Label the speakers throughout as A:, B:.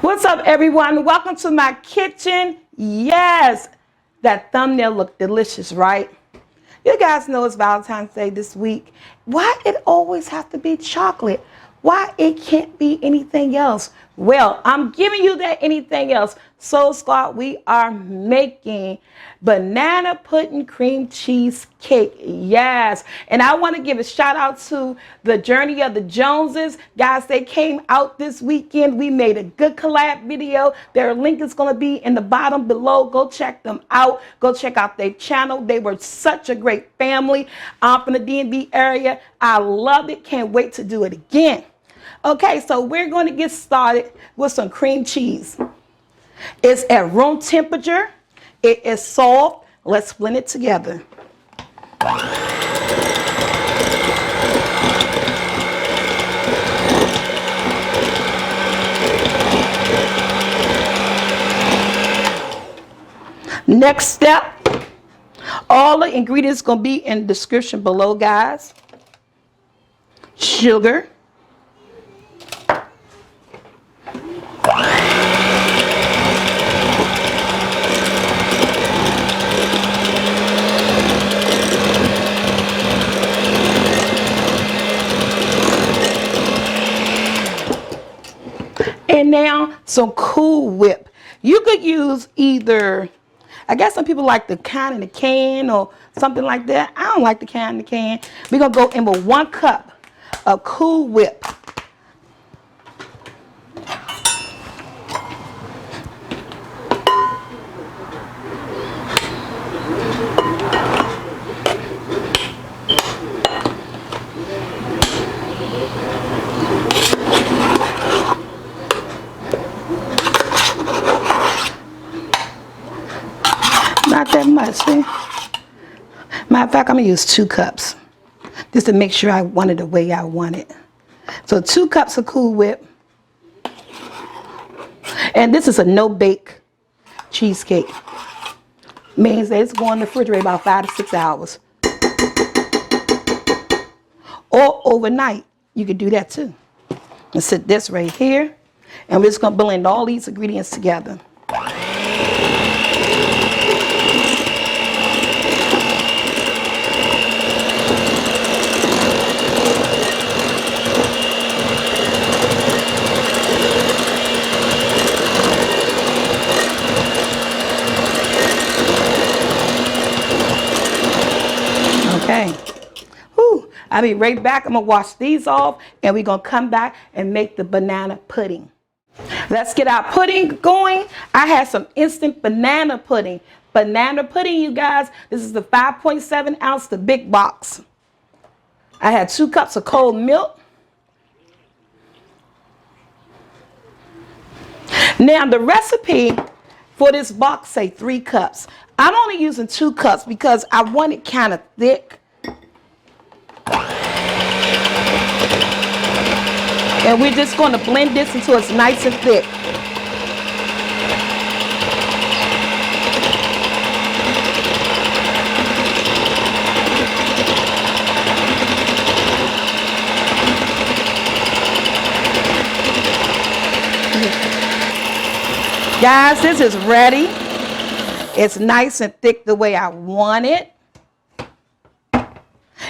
A: What's up, everyone? Welcome to my kitchen. Yes, that thumbnail looked delicious, right? You guys know it's Valentine's Day this week. Why it always have to be chocolate? Why it can't be anything else? Well, I'm giving you that anything else. Soul Squad, we are making banana pudding cream cheese cake. Yes. And I want to give a shout out to the Journey of the Joneses. Guys, they came out this weekend. We made a good collab video. Their link is going to be in the bottom below. Go check them out. Go check out their channel. They were such a great family from the D&B area. I loved it. Can't wait to do it again. Okay, so we're going to get started with some cream cheese. It's at room temperature. It is soft. Let's blend it together. Next step, all the ingredients going to be in the description below, guys. Sugar. And now some Cool Whip. You could use either, I guess some people like the kind in the can or something like that. I don't like the kind in the can. We're going to go in with 1 cup of Cool Whip. Not that much, see? Matter of fact, I'm going to use 2 cups just to make sure I want it the way I want it. So 2 cups of Cool Whip. And this is a no-bake cheesecake. Means that it's going in the refrigerator about 5 to 6 hours. Or overnight, you could do that too. And set this right here. And we're just going to blend all these ingredients together. Okay. Whew. I'll be right back. I'm going to wash these off and we're going to come back and make the banana pudding. Let's get our pudding going. I had some instant banana pudding. Banana pudding, you guys. This is the 5.7 ounce, the big box. I had 2 cups of cold milk. Now the recipe for this box say 3 cups. I'm only using 2 cups because I want it kind of thick. And we're just going to blend this until it's nice and thick. Guys, this is ready. It's nice and thick the way I want it.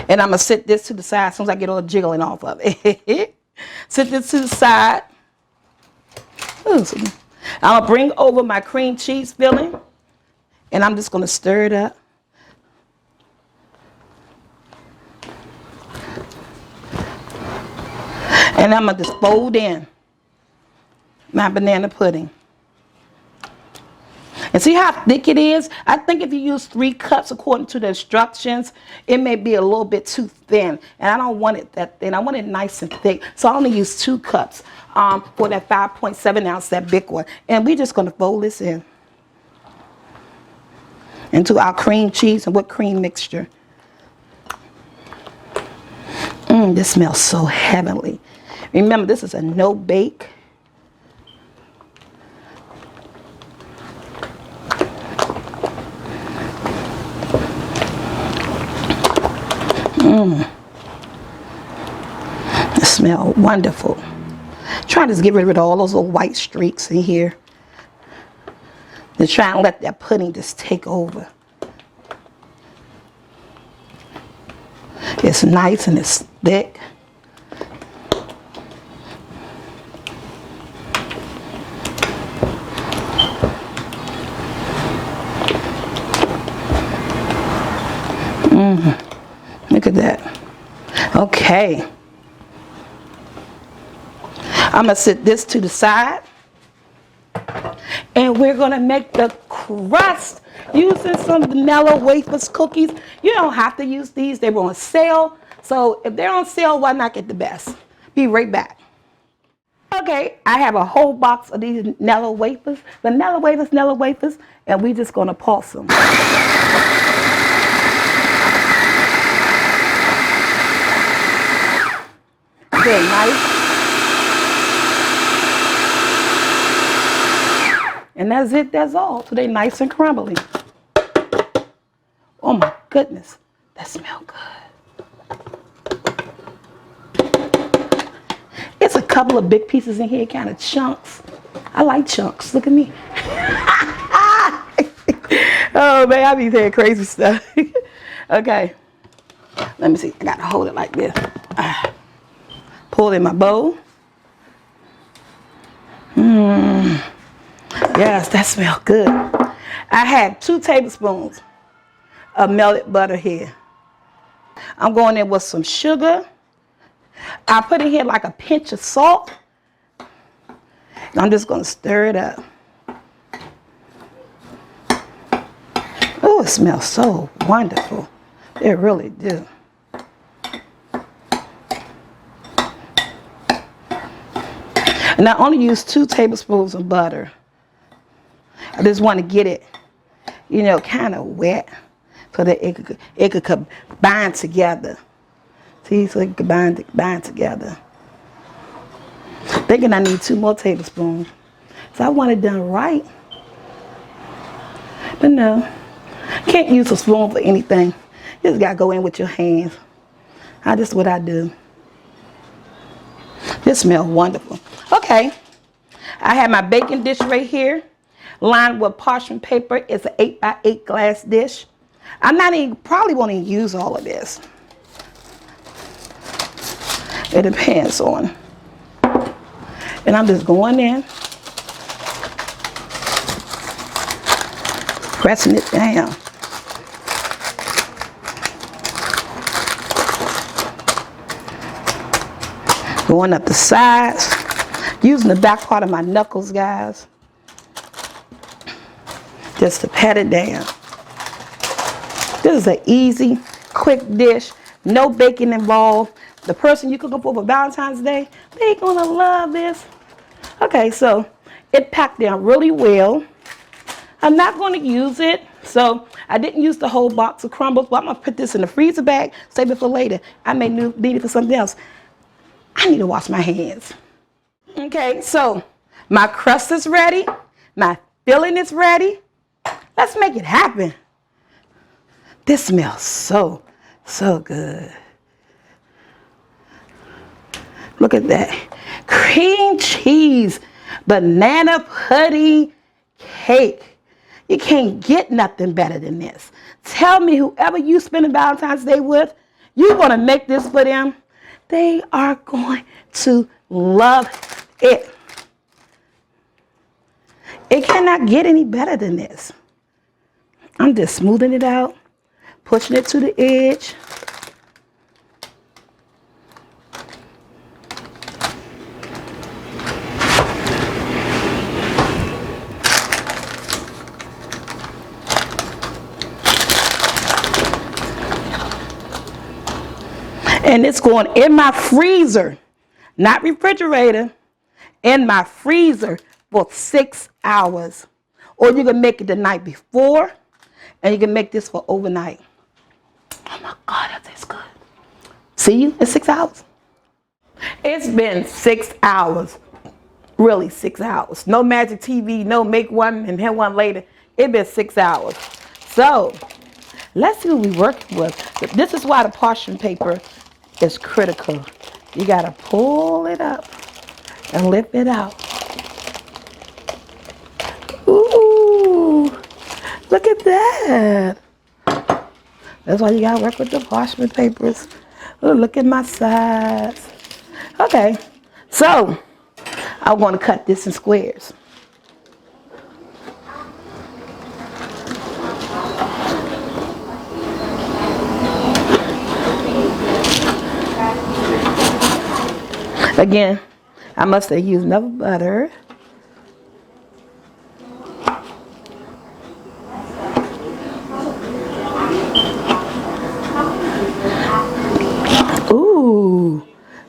A: And I'm going to set this to the side as soon as I get all the jiggling off of it. Set this to the side. Ooh, I'm going to bring over my cream cheese filling. And I'm just going to stir it up. And I'm going to just fold in my banana pudding. And see how thick it is? I think if you use 3 cups according to the instructions, it may be a little bit too thin. And I don't want it that thin. I want it nice and thick. So I only use 2 cups for that 5.7 ounce, that big one. And we're just going to fold this in into our cream cheese and whipped cream mixture. This smells so heavenly. Remember, this is a no bake. It smells wonderful. Try to just get rid of all those little white streaks in here. Just try and let that pudding just take over. It's nice and it's thick. Look at that. Okay. I'm going to set this to the side. And we're going to make the crust using some vanilla wafers cookies. You don't have to use these. They were on sale. So if they're on sale, why not get the best? Be right back. Okay, I have a whole box of these vanilla wafers, and we're just going to pulse them. Good, nice. And that's it, that's all. So they're nice and crumbly. Oh my goodness, that smells good. It's a couple of big pieces in here, kind of chunks. I like chunks, look at me. Oh man, I be saying crazy stuff. Okay, let me see, I gotta hold it like this. Pull in my bowl. Yes, that smells good. I had 2 tablespoons of melted butter here. I'm going in with some sugar. I put in here like a pinch of salt. I'm just going to stir it up. Oh, it smells so wonderful. It really do. And I only use 2 tablespoons of butter. I just want to get it, you know, kind of wet so that it could combine together. See, so it could bind together. Thinking I need 2 more tablespoons. So I want it done right. But no, can't use a spoon for anything. You just got to go in with your hands. That's what I do. This smells wonderful. Okay, I have my baking dish right here, lined with parchment paper. It's an 8x8 glass dish. I'm not even, probably won't even use all of this. It depends on. And I'm just going in, pressing it down. Going up the sides. Using the back part of my knuckles, guys, just to pat it down. This is an easy, quick dish, no baking involved. The person you cook up for Valentine's Day, they're gonna love this. Okay, so it packed down really well. I'm not gonna use it, so I didn't use the whole box of crumbles, but I'm gonna put this in the freezer bag, save it for later. I may need it for something else. I need to wash my hands. Okay, so my crust is ready. My filling is ready. Let's make it happen. This smells so good. Look at that. Cream cheese, banana pudding cake. You can't get nothing better than this. Tell me, whoever you spend Valentine's Day with, you're going to make this for them. They are going to love it. It cannot get any better than this. I'm just smoothing it out, pushing it to the edge. And it's going in my freezer, not refrigerator, in my freezer for 6 hours. Or you can make it the night before, and you can make this for overnight. Oh my God, that tastes good. See you in 6 hours. It's been 6 hours. Really 6 hours. No magic TV, no make one and have one later. It's been 6 hours. So let's see what we're working with. This is why the parchment paper is critical. You gotta pull it up and lift it out. Ooh, look at that. That's why you gotta work with the parchment papers. Oh, look at my sides. Okay, so I'm gonna cut this in squares. Again, I must have used enough butter. Ooh,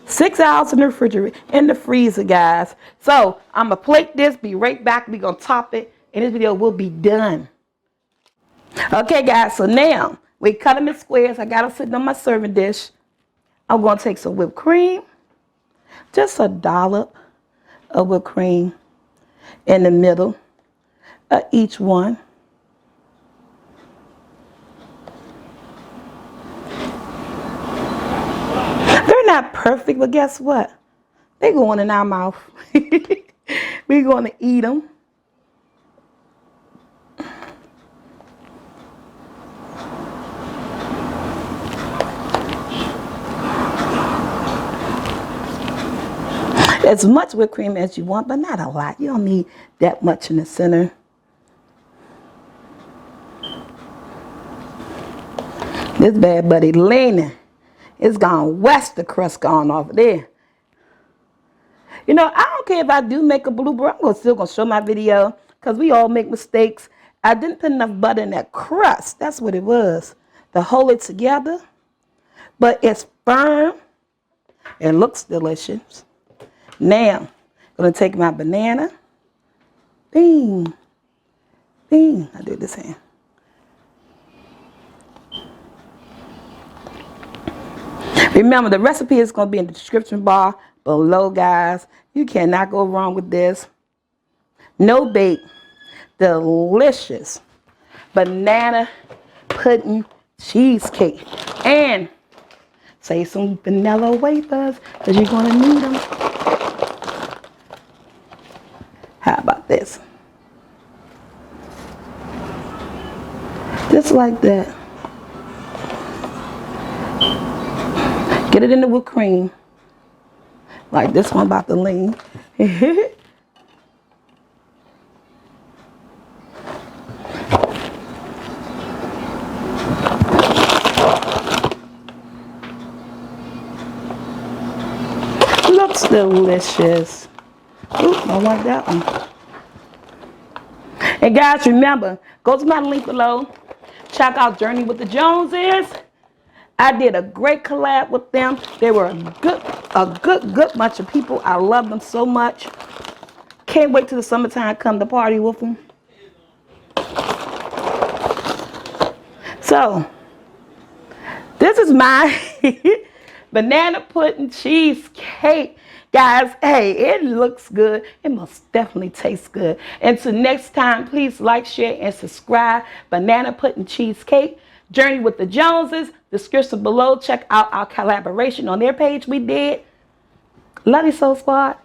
A: 6 hours in the refrigerator, in the freezer, guys. So I'm gonna plate this, be right back. We're gonna top it, and this video will be done. Okay, guys, so now we cut them in squares. I got them sitting on my serving dish. I'm gonna take some whipped cream. Just a dollop of whipped cream in the middle of each one. They're not perfect, but guess what? They're going in our mouth. We're going to eat them. As much whipped cream as you want, but not a lot. You don't need that much in the center. This bad buddy leaning. It's gone west, the crust gone off there. You know, I don't care if I do make a blooper. I'm still going to show my video because we all make mistakes. I didn't put enough butter in that crust. That's what it was. To hold it together. But it's firm. It looks delicious. Now, I'm going to take my banana. Bing. Bing. I do this hand. Remember, the recipe is going to be in the description bar below, guys. You cannot go wrong with this. No bake. Delicious banana pudding cheesecake. And save some vanilla wafers because you're going to need them. How about this? Just like that. Get it in the whipped cream. Like this one about to lean. Looks delicious. Ooh, I want that one. And guys, remember, go to my link below. Check out Journey with the Joneses. I did a great collab with them. They were a good bunch of people. I love them so much. Can't wait till the summertime come to party with them. So, this is my banana pudding cheesecake. Guys, hey, it looks good. It most definitely tastes good. Until next time, please like, share, and subscribe. Banana pudding cheesecake. Journey with the Joneses. Description below. Check out our collaboration on their page we did. Love you, Soul Squad.